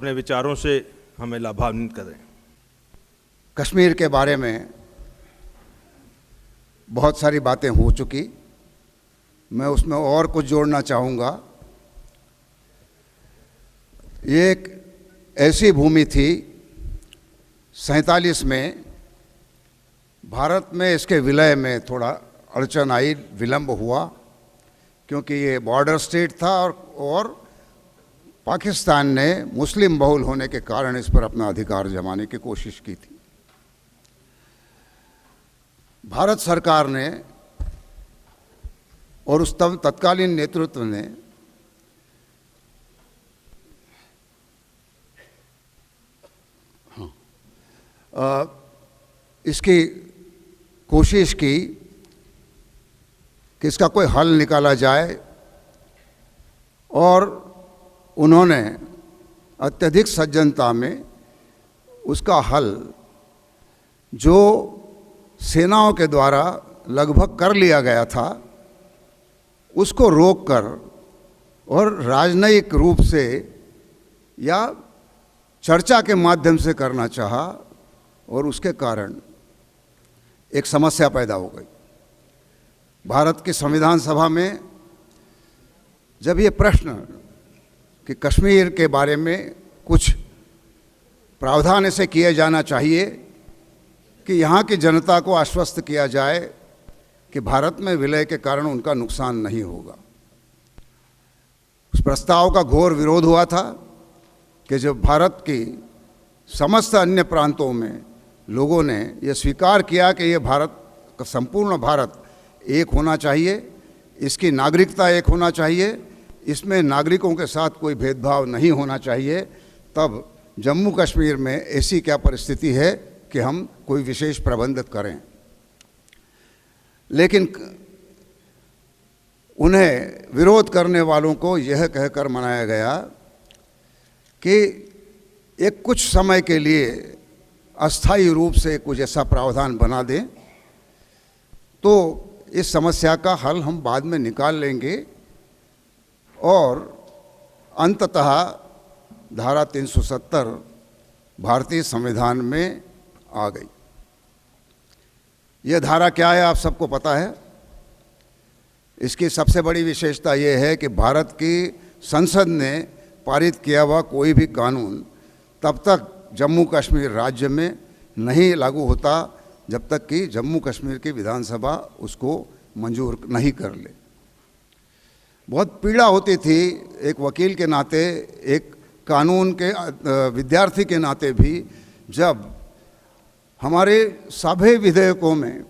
अपने विचारों से हमें लाभान्वित करें। कश्मीर के बारे में बहुत सारी बातें हो चुकी, मैं उसमें और कुछ जोड़ना चाहूँगा। ये एक ऐसी भूमि थी 47 में, भारत में इसके विलय में थोड़ा अड़चन आई, विलंब हुआ, क्योंकि ये बॉर्डर स्टेट था और पाकिस्तान ने मुस्लिम बहुल होने के कारण इस पर अपना अधिकार जमाने की कोशिश की थी। भारत सरकार ने और उस तत्कालीन नेतृत्व ने इसकी कोशिश की कि इसका कोई हल निकाला जाए, और उन्होंने अत्यधिक सज्जनता में उसका हल, जो सेनाओं के द्वारा लगभग कर लिया गया था, उसको रोककर और राजनयिक रूप से या चर्चा के माध्यम से करना चाहा, और उसके कारण एक समस्या पैदा हो गई। भारत की संविधान सभा में जब ये प्रश्न कि कश्मीर के बारे में कुछ प्रावधान ऐसे किए जाना चाहिए कि यहाँ की जनता को आश्वस्त किया जाए कि भारत में विलय के कारण उनका नुकसान नहीं होगा, उस प्रस्ताव का घोर विरोध हुआ था कि जब भारत की समस्त अन्य प्रांतों में लोगों ने यह स्वीकार किया कि ये भारत का संपूर्ण भारत एक होना चाहिए, इसकी नागरिकता एक होना चाहिए, इसमें नागरिकों के साथ कोई भेदभाव नहीं होना चाहिए, तब जम्मू कश्मीर में ऐसी क्या परिस्थिति है कि हम कोई विशेष प्रबंध करें। लेकिन उन्हें विरोध करने वालों को यह कहकर मनाया गया कि एक कुछ समय के लिए अस्थायी रूप से कुछ ऐसा प्रावधान बना दें तो इस समस्या का हल हम बाद में निकाल लेंगे, और अंततः धारा 370 भारतीय संविधान में आ गई। यह धारा क्या है आप सबको पता है। इसकी सबसे बड़ी विशेषता यह है कि भारत की संसद ने पारित किया हुआ कोई भी कानून तब तक जम्मू कश्मीर राज्य में नहीं लागू होता जब तक कि जम्मू कश्मीर की विधानसभा उसको मंजूर नहीं कर ले। बहुत पीड़ा होती थी एक वकील के नाते, एक कानून के विद्यार्थी के नाते भी, जब हमारे सभी विधेयकों में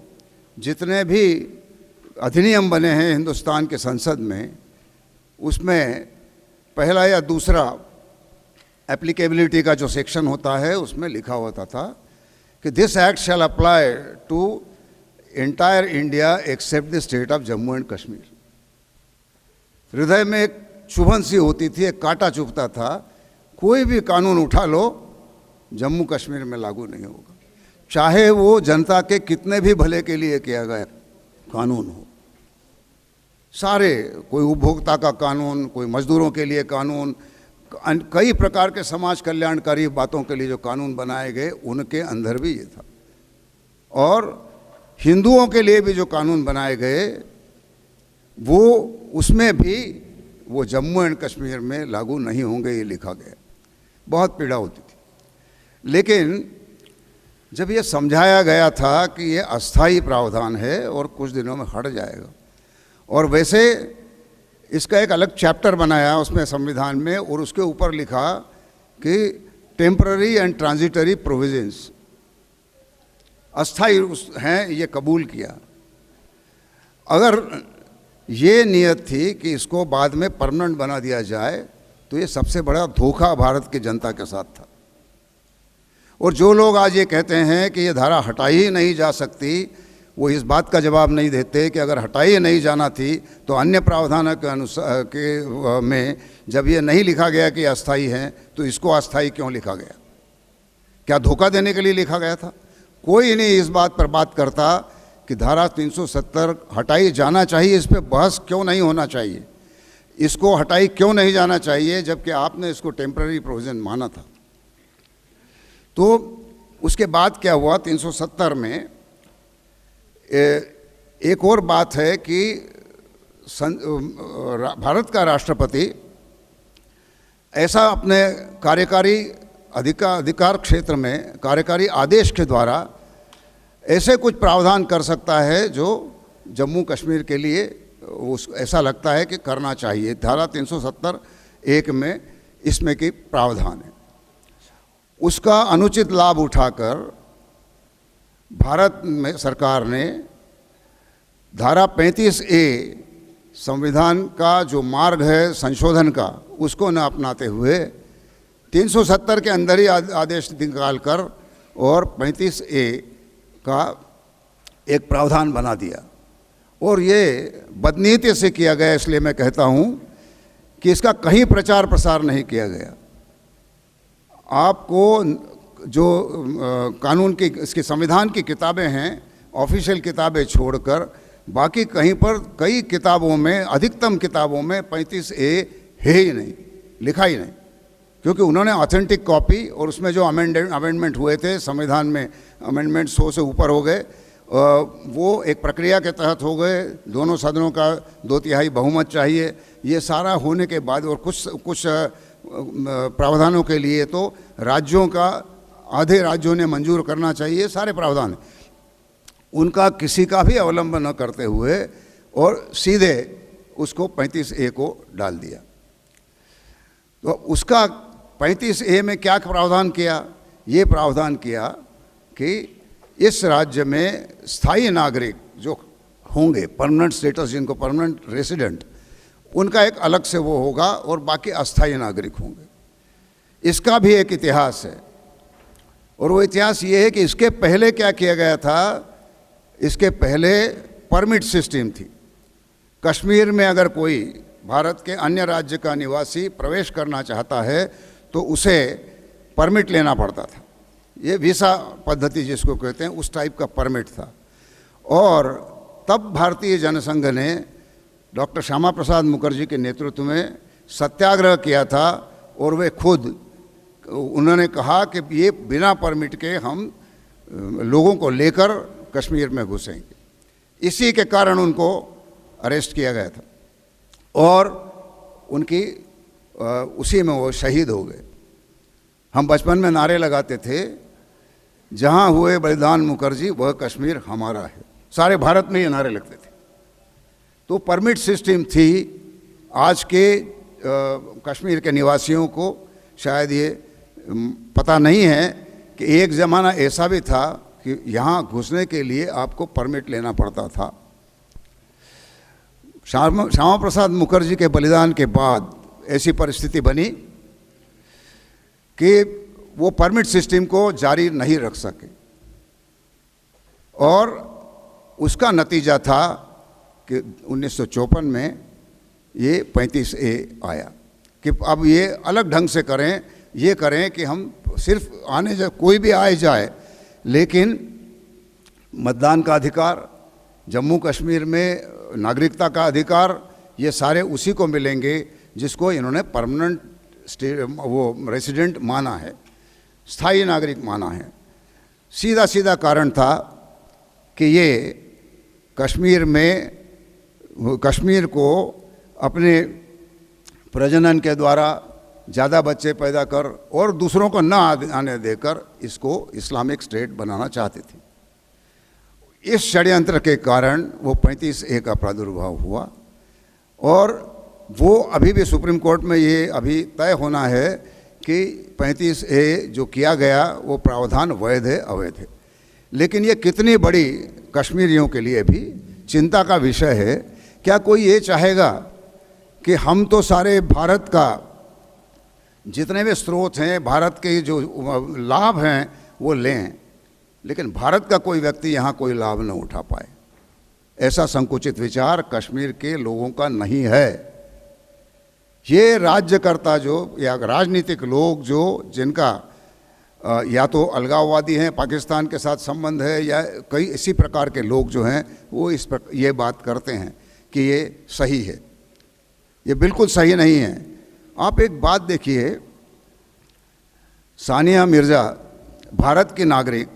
जितने भी अधिनियम बने हैं हिंदुस्तान के संसद में, उसमें पहला या दूसरा एप्लीकेबिलिटी का जो सेक्शन होता है उसमें लिखा होता था कि this act shall apply to entire India except the state of Jammu and Kashmir. हृदय में एक चुभन सी होती थी, एक कांटा चुभता था, कोई भी कानून उठा लो जम्मू कश्मीर में लागू नहीं होगा, चाहे वो जनता के कितने भी भले के लिए किया गया कानून हो। सारे, कोई उपभोक्ता का कानून, कोई मजदूरों के लिए कानून, कई प्रकार के समाज कल्याणकारी बातों के लिए जो कानून बनाए गए उनके अंदर भी ये था, और हिंदुओं के लिए भी जो कानून बनाए गए वो उसमें भी वो जम्मू एंड कश्मीर में लागू नहीं होंगे, ये लिखा गया। बहुत पीड़ा होती थी। लेकिन जब ये समझाया गया था कि ये अस्थाई प्रावधान है और कुछ दिनों में हट जाएगा, और वैसे इसका एक अलग चैप्टर बनाया उसमें संविधान में, और उसके ऊपर लिखा कि टेम्पररी एंड ट्रांजिटरी प्रोविजंस अस्थाई हैं, ये कबूल किया। अगर ये नियत थी कि इसको बाद में परमानेंट बना दिया जाए तो ये सबसे बड़ा धोखा भारत की जनता के साथ था। और जो लोग आज ये कहते हैं कि ये धारा हटाई ही नहीं जा सकती, वो इस बात का जवाब नहीं देते कि अगर हटाई नहीं जाना थी तो अन्य प्रावधानों के अनुसार में जब ये नहीं लिखा गया कि अस्थाई हैं तो इसको अस्थाई क्यों लिखा गया? क्या धोखा देने के लिए लिखा गया था? कोई नहीं इस बात पर बात करता कि धारा 370 हटाई जाना चाहिए, इस पर बहस क्यों नहीं होना चाहिए। इसको हटाई क्यों नहीं जाना चाहिए, जबकि आपने इसको टेम्पररी प्रोविज़न माना था। तो उसके बाद क्या हुआ, 370 में एक और बात है कि भारत का राष्ट्रपति ऐसा अपने कार्यकारी अधिकार क्षेत्र में कार्यकारी आदेश के द्वारा ऐसे कुछ प्रावधान कर सकता है जो जम्मू कश्मीर के लिए ऐसा लगता है कि करना चाहिए। धारा 370(1) में इसमें की प्रावधान है, उसका अनुचित लाभ उठाकर भारत में सरकार ने धारा 35(a) संविधान का जो मार्ग है संशोधन का, उसको न अपनाते हुए 370 के अंदर ही आदेश निकाल कर और 35(a) का एक प्रावधान बना दिया। और ये बदनीयती से किया गया, इसलिए मैं कहता हूँ कि इसका कहीं प्रचार प्रसार नहीं किया गया। आपको जो कानून की, इसकी संविधान की किताबें हैं, ऑफिशियल किताबें छोड़कर बाकी कहीं पर कई किताबों में, अधिकतम किताबों में 35(a) है ही नहीं, लिखा ही नहीं, क्योंकि उन्होंने ऑथेंटिक कॉपी और उसमें जो अमेंडमेंट हुए थे, संविधान में अमेंडमेंट 100 से ऊपर हो गए, वो एक प्रक्रिया के तहत हो गए, दोनों सदनों का 2/3 बहुमत चाहिए। ये सारा होने के बाद और कुछ प्रावधानों के लिए तो राज्यों का, आधे राज्यों ने मंजूर करना चाहिए, सारे प्रावधान उनका किसी का भी अवलंबन न करते हुए और सीधे उसको 35(a) को डाल दिया। तो उसका 35(a) में क्या प्रावधान किया, ये प्रावधान किया कि इस राज्य में स्थायी नागरिक जो होंगे, परमानेंट स्टेटस जिनको परमानेंट रेसिडेंट, उनका एक अलग से वो होगा और बाकी अस्थायी नागरिक होंगे। इसका भी एक इतिहास है, और वो इतिहास ये है कि इसके पहले क्या किया गया था, इसके पहले परमिट सिस्टम थी। कश्मीर में अगर कोई भारत के अन्य राज्य का निवासी प्रवेश करना चाहता है तो उसे परमिट लेना पड़ता था। ये वीसा पद्धति जिसको कहते हैं, उस टाइप का परमिट था। और तब भारतीय जनसंघ ने डॉक्टर श्यामा प्रसाद मुखर्जी के नेतृत्व में सत्याग्रह किया था, और वे खुद उन्होंने कहा कि ये बिना परमिट के हम लोगों को लेकर कश्मीर में घुसेंगे। इसी के कारण उनको अरेस्ट किया गया था और उनकी उसी में वो शहीद हो गए। हम बचपन में नारे लगाते थे, जहाँ हुए बलिदान मुखर्जी वह कश्मीर हमारा है। सारे भारत में ये नारे लगते थे। तो परमिट सिस्टम थी। आज के कश्मीर के निवासियों को शायद ये पता नहीं है कि एक ज़माना ऐसा भी था कि यहाँ घुसने के लिए आपको परमिट लेना पड़ता था। श्यामा प्रसाद मुखर्जी के बलिदान के बाद ऐसी परिस्थिति बनी कि वो परमिट सिस्टम को जारी नहीं रख सके, और उसका नतीजा था कि 1954 में ये 35(a) आया कि अब ये अलग ढंग से करें, ये करें कि हम सिर्फ आने जाए, कोई भी आए जाए, लेकिन मतदान का अधिकार, जम्मू कश्मीर में नागरिकता का अधिकार, ये सारे उसी को मिलेंगे जिसको इन्होंने परमानेंट वो रेसिडेंट माना है, स्थायी नागरिक माना है। सीधा सीधा कारण था कि ये कश्मीर को अपने प्रजनन के द्वारा ज़्यादा बच्चे पैदा कर और दूसरों को न आने देकर इसको इस्लामिक स्टेट बनाना चाहते थे। इस षड्यंत्र के कारण वो 35(a) का प्रादुर्भाव हुआ, और वो अभी भी सुप्रीम कोर्ट में ये अभी तय होना है कि 35(a) जो किया गया वो प्रावधान वैध है अवैध है। लेकिन ये कितनी बड़ी कश्मीरियों के लिए भी चिंता का विषय है। क्या कोई ये चाहेगा कि हम तो सारे भारत का जितने भी स्रोत हैं, भारत के जो लाभ हैं वो लें, लेकिन भारत का कोई व्यक्ति यहाँ कोई लाभ न उठा पाए? ऐसा संकुचित विचार कश्मीर के लोगों का नहीं है। ये राज्यकर्ता जो या राजनीतिक लोग जो जिनका या तो अलगाववादी हैं, पाकिस्तान के साथ संबंध है, या कई इसी प्रकार के लोग जो हैं वो ये बात करते हैं कि ये सही है। ये बिल्कुल सही नहीं है। आप एक बात देखिए, सानिया मिर्ज़ा भारत की नागरिक,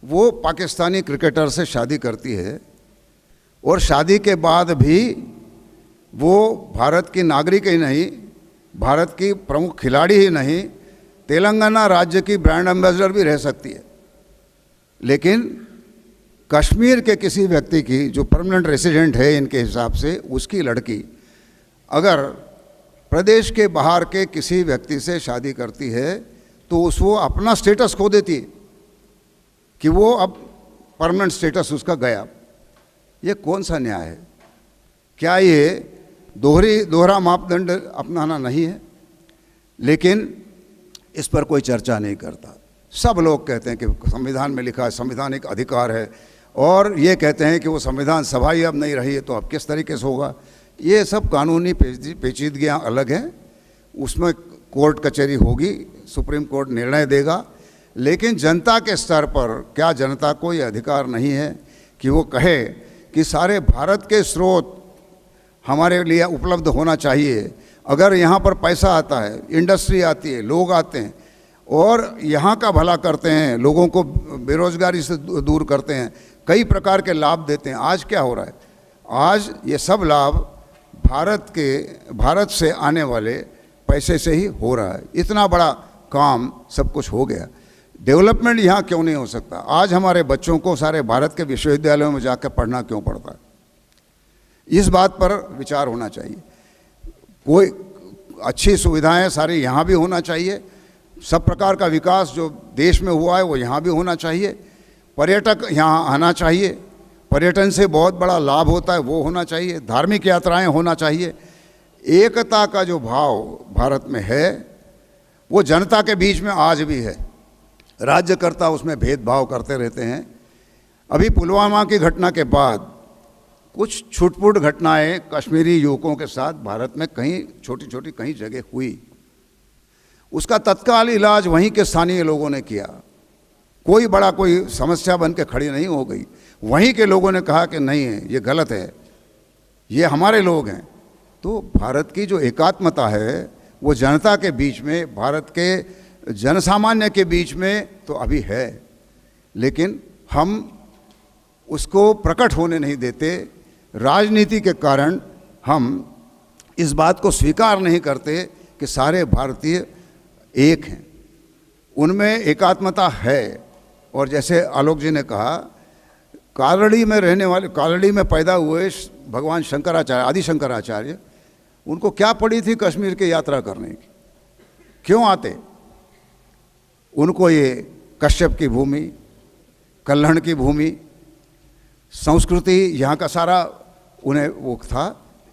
वो पाकिस्तानी क्रिकेटर से शादी करती है और शादी के बाद भी वो भारत की नागरिक ही नहीं, भारत की प्रमुख खिलाड़ी ही नहीं, तेलंगाना राज्य की ब्रांड एम्बेसडर भी रह सकती है। लेकिन कश्मीर के किसी व्यक्ति की जो परमानेंट रेसिडेंट है इनके हिसाब से, उसकी लड़की अगर प्रदेश के बाहर के किसी व्यक्ति से शादी करती है तो वो अपना स्टेटस खो देती है कि वो अब परमानेंट स्टेटस उसका गया। ये कौन सा न्याय है? क्या ये दोहरा मापदंड अपनाना नहीं है? लेकिन इस पर कोई चर्चा नहीं करता। सब लोग कहते हैं कि संविधान में लिखा है, संवैधानिक अधिकार है, और ये कहते हैं कि वो संविधान सभा ही अब नहीं रही है तो अब किस तरीके से होगा। ये सब कानूनी पेचीदगियाँ अलग हैं, उसमें कोर्ट कचहरी होगी, सुप्रीम कोर्ट निर्णय देगा। लेकिन जनता के स्तर पर क्या जनता को ये अधिकार नहीं है कि वो कहे कि सारे भारत के स्रोत हमारे लिए उपलब्ध होना चाहिए? अगर यहाँ पर पैसा आता है, इंडस्ट्री आती है, लोग आते हैं और यहाँ का भला करते हैं, लोगों को बेरोजगारी से दूर करते हैं, कई प्रकार के लाभ देते हैं। आज क्या हो रहा है? आज ये सब लाभ भारत से आने वाले पैसे से ही हो रहा है। इतना बड़ा काम सब कुछ हो गया, डेवलपमेंट यहाँ क्यों नहीं हो सकता? आज हमारे बच्चों को सारे भारत के विश्वविद्यालयों में जाकर पढ़ना क्यों पड़ता है? इस बात पर विचार होना चाहिए। कोई अच्छी सुविधाएं सारी यहाँ भी होना चाहिए, सब प्रकार का विकास जो देश में हुआ है वो यहाँ भी होना चाहिए, पर्यटक यहाँ आना चाहिए, पर्यटन से बहुत बड़ा लाभ होता है वो होना चाहिए, धार्मिक यात्राएं होना चाहिए। एकता का जो भाव भारत में है वो जनता के बीच में आज भी है। राज्यकर्ता उसमें भेदभाव करते रहते हैं। अभी पुलवामा की घटना के बाद कुछ छुटपुट घटनाएं कश्मीरी युवकों के साथ भारत में कहीं छोटी छोटी कहीं जगह हुई, उसका तत्काल इलाज वहीं के स्थानीय लोगों ने किया। कोई समस्या बन के खड़ी नहीं हो गई। वहीं के लोगों ने कहा कि नहीं है, ये गलत है, ये हमारे लोग हैं। तो भारत की जो एकात्मता है वो जनता के बीच में, भारत के जनसामान्य के बीच में तो अभी है, लेकिन हम उसको प्रकट होने नहीं देते। राजनीति के कारण हम इस बात को स्वीकार नहीं करते कि सारे भारतीय एक हैं, उनमें एकात्मता है। और जैसे आलोक जी ने कहा, कालड़ी में रहने वाले, कालड़ी में पैदा हुए भगवान शंकराचार्य, आदि शंकराचार्य, उनको क्या पड़ी थी कश्मीर की यात्रा करने की? क्यों आते? उनको ये कश्यप की भूमि, कल्हण की भूमि, संस्कृति यहाँ का सारा उन्हें वो था,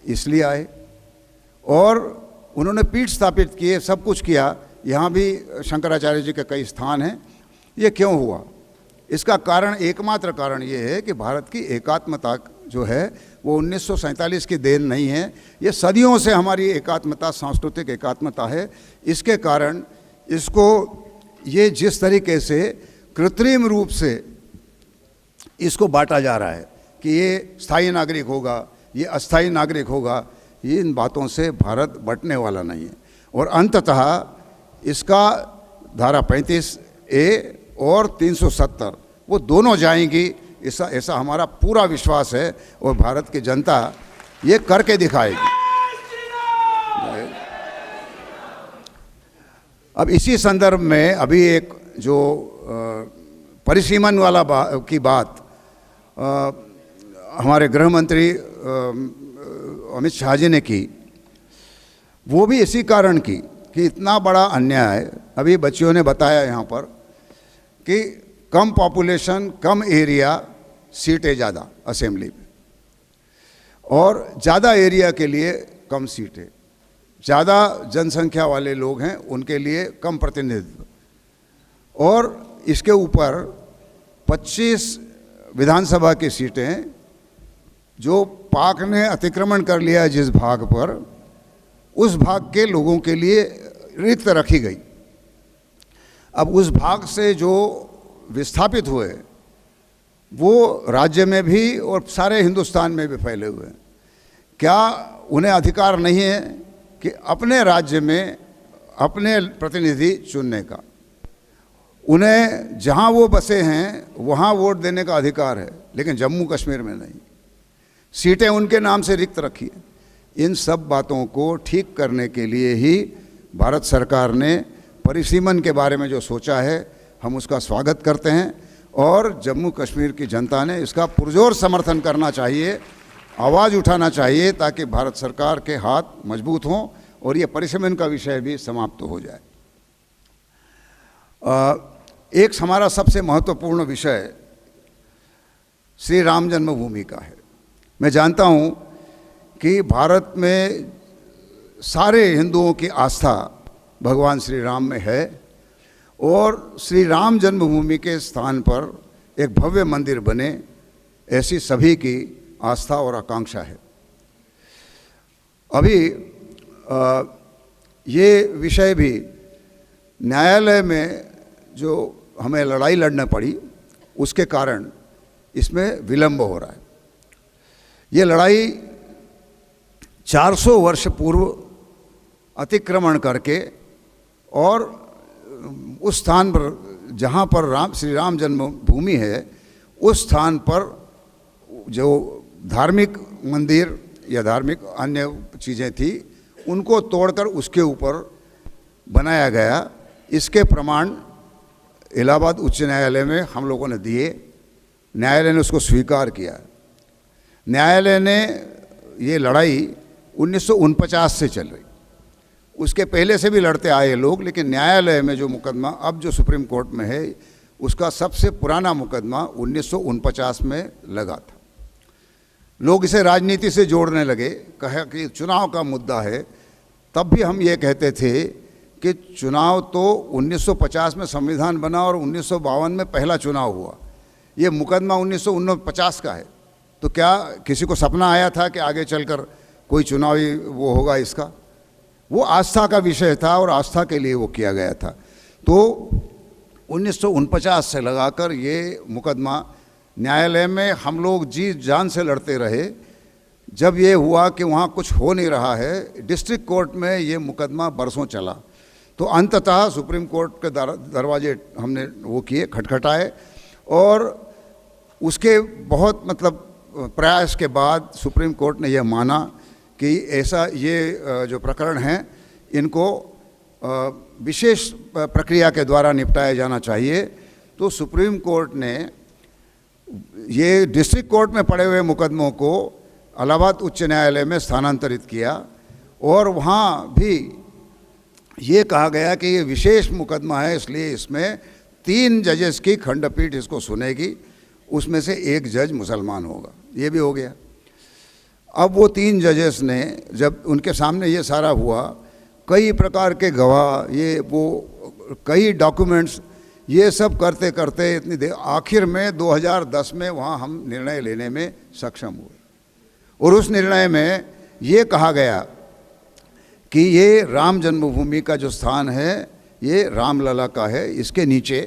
इसलिए आए और उन्होंने पीठ स्थापित किए, सब कुछ किया। यहाँ भी शंकराचार्य जी के कई स्थान हैं। ये क्यों हुआ? इसका कारण, एकमात्र कारण ये है कि भारत की एकात्मता जो है वो 1947 की देन नहीं है, ये सदियों से हमारी एकात्मता, सांस्कृतिक एकात्मता है। इसके कारण इसको ये जिस तरीके से कृत्रिम रूप से इसको बांटा जा रहा है कि ये स्थायी नागरिक होगा, ये अस्थायी नागरिक होगा, ये इन बातों से भारत बंटने वाला नहीं है। और अंततः इसका धारा 35A और 370 वो दोनों जाएंगी, ऐसा हमारा पूरा विश्वास है और भारत की जनता ये करके दिखाएगी। अब इसी संदर्भ में अभी एक जो परिसीमन वाला की बात हमारे गृह मंत्री अमित शाह जी ने की, वो भी इसी कारण की कि इतना बड़ा अन्याय। अभी बच्चियों ने बताया यहाँ पर कि कम पॉपुलेशन, कम एरिया, सीटें ज़्यादा असेंबली में, और ज़्यादा एरिया के लिए कम सीटें, ज़्यादा जनसंख्या वाले लोग हैं उनके लिए कम प्रतिनिधित्व, और इसके ऊपर 25 विधानसभा की सीटें जो पाक ने अतिक्रमण कर लिया है जिस भाग पर, उस भाग के लोगों के लिए रिक्त रखी गई। अब उस भाग से जो विस्थापित हुए वो राज्य में भी और सारे हिंदुस्तान में भी फैले हुए हैं। क्या उन्हें अधिकार नहीं है कि अपने राज्य में अपने प्रतिनिधि चुनने का। उन्हें जहां वो बसे हैं वहां वोट देने का अधिकार है, लेकिन जम्मू कश्मीर में नहीं। सीटें उनके नाम से रिक्त रखी हैं। इन सब बातों को ठीक करने के लिए ही भारत सरकार ने परिसीमन के बारे में जो सोचा है, हम उसका स्वागत करते हैं और जम्मू कश्मीर की जनता ने इसका पुरजोर समर्थन करना चाहिए, आवाज़ उठाना चाहिए, ताकि भारत सरकार के हाथ मजबूत हों और ये परिसीमन का विषय भी समाप्त हो जाए। एक हमारा सबसे महत्वपूर्ण विषय श्री राम जन्मभूमि का है। मैं जानता हूँ कि भारत में सारे हिंदुओं की आस्था भगवान श्री राम में है और श्री राम जन्मभूमि के स्थान पर एक भव्य मंदिर बने, ऐसी सभी की आस्था और आकांक्षा है। अभी ये विषय भी न्यायालय में जो हमें लड़ाई लड़ना पड़ी, उसके कारण इसमें विलंब हो रहा है। ये लड़ाई 400 वर्ष पूर्व अतिक्रमण करके और उस स्थान पर जहाँ पर श्री राम जन्मभूमि है, उस स्थान पर जो धार्मिक मंदिर या धार्मिक अन्य चीज़ें थी, उनको तोड़कर उसके ऊपर बनाया गया। इसके प्रमाण इलाहाबाद उच्च न्यायालय में हम लोगों ने दिए। न्यायालय ने उसको स्वीकार किया। न्यायालय ने ये लड़ाई 1949 से चल रही, उसके पहले से भी लड़ते आए लोग, लेकिन न्यायालय में जो मुकदमा अब जो सुप्रीम कोर्ट में है, उसका सबसे पुराना मुकदमा 1949 में लगा था। लोग इसे राजनीति से जोड़ने लगे, कहा कि चुनाव का मुद्दा है। तब भी हम ये कहते थे कि चुनाव तो 1950 में संविधान बना और 1952 में पहला चुनाव हुआ। ये मुकदमा 1949 का है, तो क्या किसी को सपना आया था कि आगे चलकर कोई चुनावी वो होगा इसका? वो आस्था का विषय था और आस्था के लिए वो किया गया था। तो 1949 से लगाकर ये मुकदमा न्यायालय में हम लोग जी जान से लड़ते रहे। जब ये हुआ कि वहाँ कुछ हो नहीं रहा है, डिस्ट्रिक्ट कोर्ट में ये मुकदमा बरसों चला, तो अंततः सुप्रीम कोर्ट के दरवाजे हमने वो किए, खटखटाए, और उसके बहुत प्रयास के बाद सुप्रीम कोर्ट ने यह माना कि ऐसा ये जो प्रकरण हैं, इनको विशेष प्रक्रिया के द्वारा निपटाया जाना चाहिए। तो सुप्रीम कोर्ट ने ये डिस्ट्रिक्ट कोर्ट में पड़े हुए मुकदमों को इलाहाबाद उच्च न्यायालय में स्थानांतरित किया और वहाँ भी ये कहा गया कि ये विशेष मुकदमा है, इसलिए इसमें 3 जजेस की खंडपीठ इसको सुनेगी, उसमें से एक जज मुसलमान होगा। ये भी हो गया। अब वो 3 जजेस ने, जब उनके सामने ये सारा हुआ, कई प्रकार के गवाह, ये वो कई डॉक्यूमेंट्स, ये सब करते करते इतनी देर, आखिर में 2010 में वहाँ हम निर्णय लेने में सक्षम हुए। और उस निर्णय में ये कहा गया कि ये राम जन्मभूमि का जो स्थान है, ये रामलला का है, इसके नीचे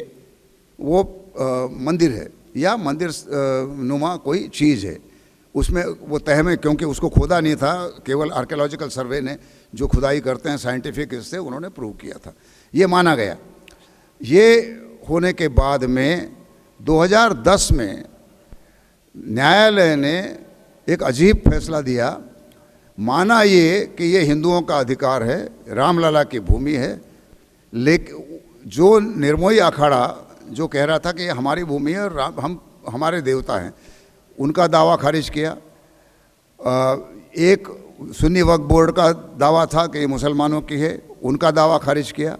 वो मंदिर है या मंदिर नुमा कोई चीज़ है। उसमें वो तह में, क्योंकि उसको खोदा नहीं था, केवल आर्कियोलॉजिकल सर्वे ने जो खुदाई करते हैं साइंटिफिक, इससे उन्होंने प्रूव किया था, ये माना गया। ये होने के बाद में 2010 में न्यायालय ने एक अजीब फैसला दिया। माना ये कि ये हिंदुओं का अधिकार है, रामलला की भूमि है, लेकिन जो निर्मोही अखाड़ा जो कह रहा था कि ये हमारी भूमि है और हम हमारे देवता हैं, उनका दावा खारिज किया। एक सुन्नी वक्फ बोर्ड का दावा था कि ये मुसलमानों की है, उनका दावा खारिज किया।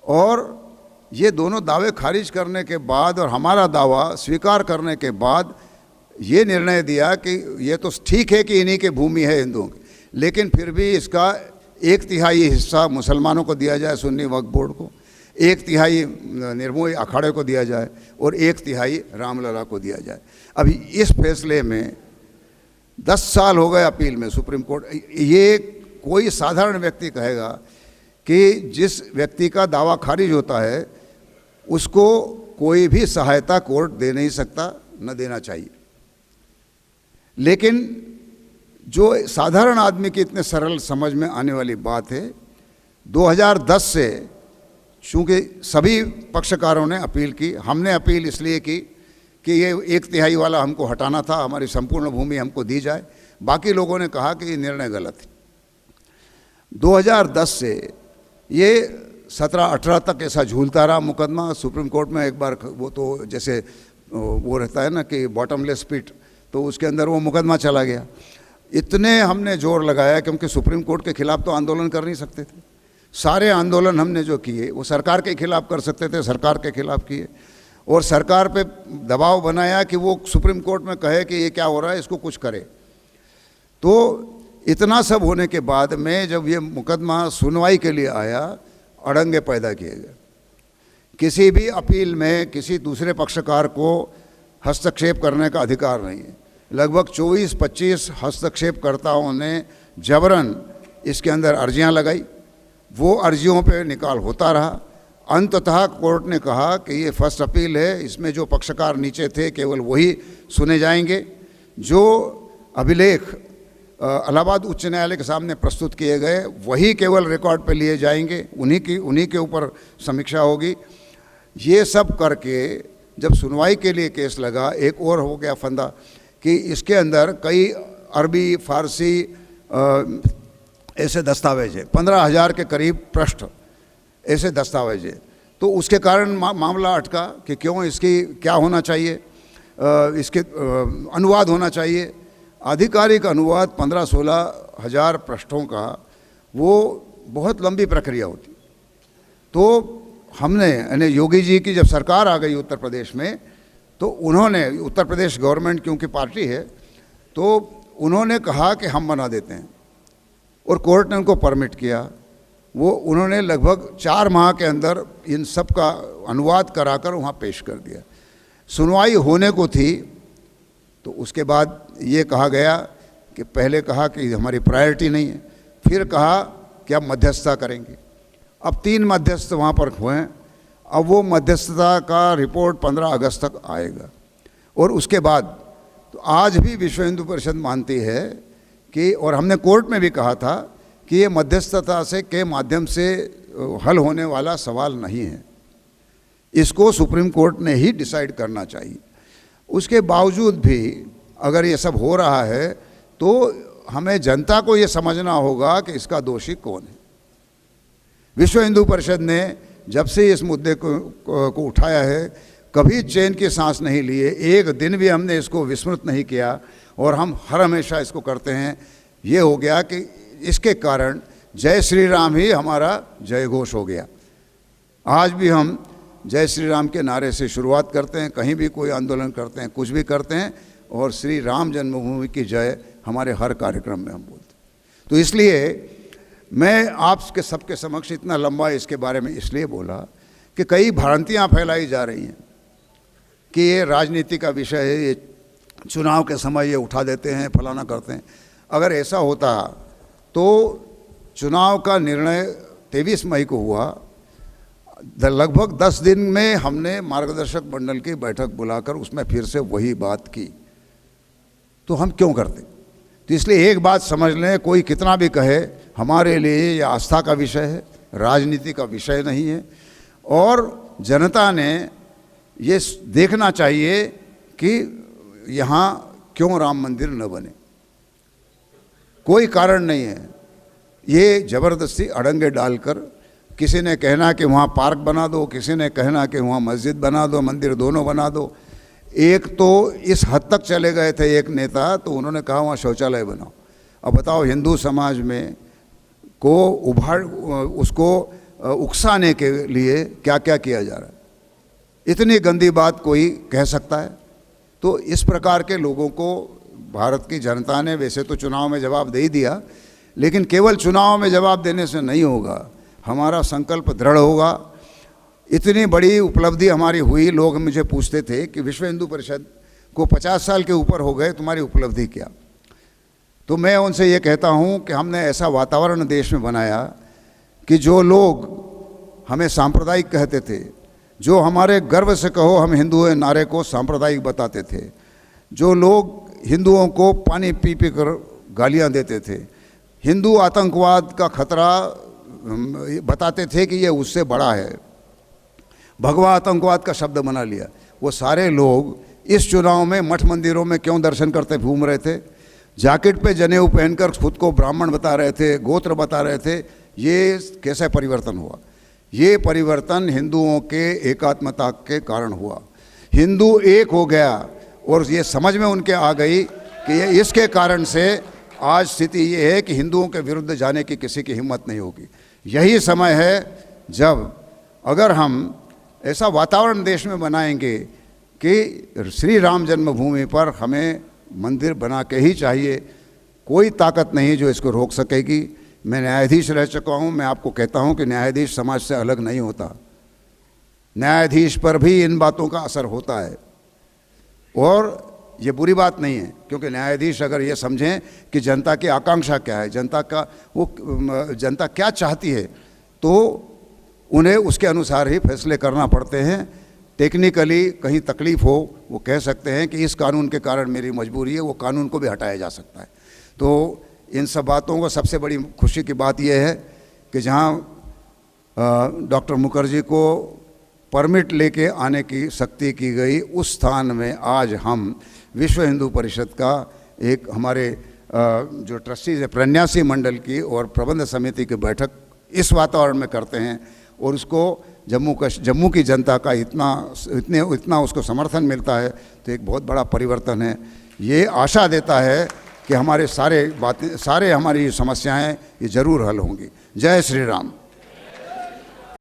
और ये दोनों दावे खारिज करने के बाद और हमारा दावा स्वीकार करने के बाद ये निर्णय दिया कि ये तो ठीक है कि इन्हीं की भूमि है हिंदुओं की, लेकिन फिर भी इसका 1/3 हिस्सा मुसलमानों को दिया जाए, सुन्नी वक्फ बोर्ड को, 1/3 निर्मोही अखाड़े को दिया जाए और 1/3 रामलला को दिया जाए। अभी इस फैसले में 10 साल हो गए अपील में सुप्रीम कोर्ट। ये कोई साधारण व्यक्ति कहेगा कि जिस व्यक्ति का दावा खारिज होता है उसको कोई भी सहायता कोर्ट दे नहीं सकता, न देना चाहिए। लेकिन जो साधारण आदमी की इतने सरल समझ में आने वाली बात है, 2010 से चूँकि सभी पक्षकारों ने अपील की, हमने अपील इसलिए की कि ये 1/3 वाला हमको हटाना था, हमारी संपूर्ण भूमि हमको दी जाए। बाकी लोगों ने कहा कि ये निर्णय गलत है। 2010 से ये 17-18 तक ऐसा झूलता रहा मुकदमा। सुप्रीम कोर्ट में एक बार वो तो जैसे वो रहता है ना कि बॉटमलेस पिट, तो उसके अंदर वो मुकदमा चला गया। इतने हमने जोर लगाया क्योंकि सुप्रीम कोर्ट के खिलाफ तो आंदोलन कर नहीं सकते थे। सारे आंदोलन हमने जो किए वो सरकार के खिलाफ कर सकते थे, सरकार के खिलाफ किए और सरकार पे दबाव बनाया कि वो सुप्रीम कोर्ट में कहे कि ये क्या हो रहा है, इसको कुछ करे। तो इतना सब होने के बाद में जब ये मुकदमा सुनवाई के लिए आया, अड़ंगे पैदा किए गए। किसी भी अपील में किसी दूसरे पक्षकार को हस्तक्षेप करने का अधिकार नहीं है। लगभग 24-25 हस्तक्षेपकर्ताओं ने जबरन इसके अंदर अर्जियां लगाई, वो अर्जियों पे निकाल होता रहा। अंततः कोर्ट ने कहा कि ये फर्स्ट अपील है, इसमें जो पक्षकार नीचे थे केवल वही सुने जाएंगे। जो अभिलेख इलाहाबाद उच्च न्यायालय के सामने प्रस्तुत किए गए वही केवल रिकॉर्ड पे लिए जाएंगे, उन्हीं के ऊपर समीक्षा होगी। ये सब करके जब सुनवाई के लिए केस लगा, एक और हो गया फंदा कि इसके अंदर कई अरबी फारसी ऐसे दस्तावेज है, 15,000 के करीब पृष्ठ ऐसे दस्तावेज है। तो उसके कारण मामला अटका कि क्यों, इसकी क्या होना चाहिए, इसके अनुवाद होना चाहिए। आधिकारिक अनुवाद 15-16 हज़ार पृष्ठों का, वो बहुत लंबी प्रक्रिया होती। तो हमने यानी योगी जी की जब सरकार आ गई उत्तर प्रदेश में, तो उन्होंने, उत्तर प्रदेश गवर्नमेंट क्योंकि पार्टी है, तो उन्होंने कहा कि हम बना देते हैं और कोर्ट ने उनको परमिट किया। वो उन्होंने लगभग 4 माह के अंदर इन सब का अनुवाद कराकर वहाँ पेश कर दिया। सुनवाई होने को थी तो उसके बाद ये कहा गया कि पहले कहा कि हमारी प्रायोरिटी नहीं है, फिर कहा कि अब मध्यस्थता करेंगे। अब 3 मध्यस्थ वहाँ पर हुए हैं। अब वो मध्यस्थता का रिपोर्ट 15 अगस्त तक आएगा और उसके बाद तो आज भी विश्व हिंदू परिषद मानती है कि, और हमने कोर्ट में भी कहा था कि ये मध्यस्थता से के माध्यम से हल होने वाला सवाल नहीं है, इसको सुप्रीम कोर्ट ने ही डिसाइड करना चाहिए। उसके बावजूद भी अगर ये सब हो रहा है तो हमें जनता को ये समझना होगा कि इसका दोषी कौन है। विश्व हिंदू परिषद ने जब से इस मुद्दे को उठाया है कभी चैन की सांस नहीं लिए, एक दिन भी हमने इसको विस्मृत नहीं किया और हम हर हमेशा इसको करते हैं। ये हो गया कि इसके कारण जय श्री राम ही हमारा जय घोष हो गया। आज भी हम जय श्री राम के नारे से शुरुआत करते हैं, कहीं भी कोई आंदोलन करते हैं, कुछ भी करते हैं, और श्री राम जन्मभूमि की जय हमारे हर कार्यक्रम में हम बोलते हैं। तो इसलिए मैं आपके सबके समक्ष इतना लंबा इसके बारे में इसलिए बोला कि कई भ्रांतियाँ फैलाई जा रही हैं कि ये राजनीति का विषय है, ये चुनाव के समय ये उठा देते हैं, फलाना करते हैं। अगर ऐसा होता तो चुनाव का निर्णय 23 मई को हुआ, लगभग 10 दिन में हमने मार्गदर्शक मंडल की बैठक बुलाकर उसमें फिर से वही बात की, तो हम क्यों करते। तो इसलिए एक बात समझ लें, कोई कितना भी कहे, हमारे लिए यह आस्था का विषय है, राजनीति का विषय नहीं है। और जनता ने ये देखना चाहिए कि यहाँ क्यों राम मंदिर न बने, कोई कारण नहीं है। ये ज़बरदस्ती अड़ंगे डालकर, किसी ने कहना कि वहाँ पार्क बना दो, किसी ने कहना कि वहाँ मस्जिद बना दो, मंदिर दोनों बना दो। एक तो इस हद तक चले गए थे एक नेता, तो उन्होंने कहा वहाँ शौचालय बनाओ। अब बताओ हिंदू समाज में को उसको उकसाने के लिए क्या क्या किया जा रहा है। इतनी गंदी बात कोई कह सकता है? तो इस प्रकार के लोगों को भारत की जनता ने वैसे तो चुनाव में जवाब दे ही दिया, लेकिन केवल चुनाव में जवाब देने से नहीं होगा, हमारा संकल्प दृढ़ होगा। इतनी बड़ी उपलब्धि हमारी हुई, लोग मुझे पूछते थे कि विश्व हिंदू परिषद को 50 साल के ऊपर हो गए, तुम्हारी उपलब्धि क्या? तो मैं उनसे ये कहता हूँ कि हमने ऐसा वातावरण देश में बनाया कि जो लोग हमें सांप्रदायिक कहते थे, जो हमारे गर्व से कहो हम हिंदू हैं नारे को सांप्रदायिक बताते थे, जो लोग हिंदुओं को पानी पी पी कर गालियां देते थे, हिंदू आतंकवाद का खतरा बताते थे कि ये उससे बड़ा है, भगवा आतंकवाद का शब्द बना लिया। वो सारे लोग इस चुनाव में मठ मंदिरों में क्यों दर्शन करते घूम रहे थे, जैकेट पे जनेऊ पहनकर खुद को ब्राह्मण बता रहे थे, गोत्र बता रहे थे? ये कैसा परिवर्तन हुआ? ये परिवर्तन हिंदुओं के एकात्मता के कारण हुआ। हिंदू एक हो गया और ये समझ में उनके आ गई कि ये इसके कारण से आज स्थिति ये है कि हिंदुओं के विरुद्ध जाने की किसी की हिम्मत नहीं होगी। यही समय है जब अगर हम ऐसा वातावरण देश में बनाएंगे कि श्री राम जन्मभूमि पर हमें मंदिर बना के ही चाहिए, कोई ताकत नहीं जो इसको रोक सकेगी। मैं न्यायाधीश रह चुका हूँ, मैं आपको कहता हूँ कि न्यायाधीश समाज से अलग नहीं होता, न्यायाधीश पर भी इन बातों का असर होता है। और ये बुरी बात नहीं है, क्योंकि न्यायाधीश अगर ये समझें कि जनता की आकांक्षा क्या है, जनता क्या चाहती है, तो उन्हें उसके अनुसार ही फैसले करना पड़ते हैं। टेक्निकली कहीं तकलीफ हो वो कह सकते हैं कि इस कानून के कारण मेरी मजबूरी है, वो कानून को भी हटाया जा सकता है। तो इन सब बातों को सबसे बड़ी खुशी की बात यह है कि जहाँ डॉक्टर मुखर्जी को परमिट लेके आने की सख्ती की गई, उस स्थान में आज हम विश्व हिंदू परिषद का एक हमारे जो ट्रस्टीज है प्रन्यासी मंडल की और प्रबंध समिति की बैठक इस वातावरण में करते हैं, और उसको जम्मू की जनता का इतना उसको समर्थन मिलता है, तो एक बहुत बड़ा परिवर्तन है। ये आशा देता है कि हमारे सारे हमारी समस्याएं ये ज़रूर हल होंगी। जय श्री राम।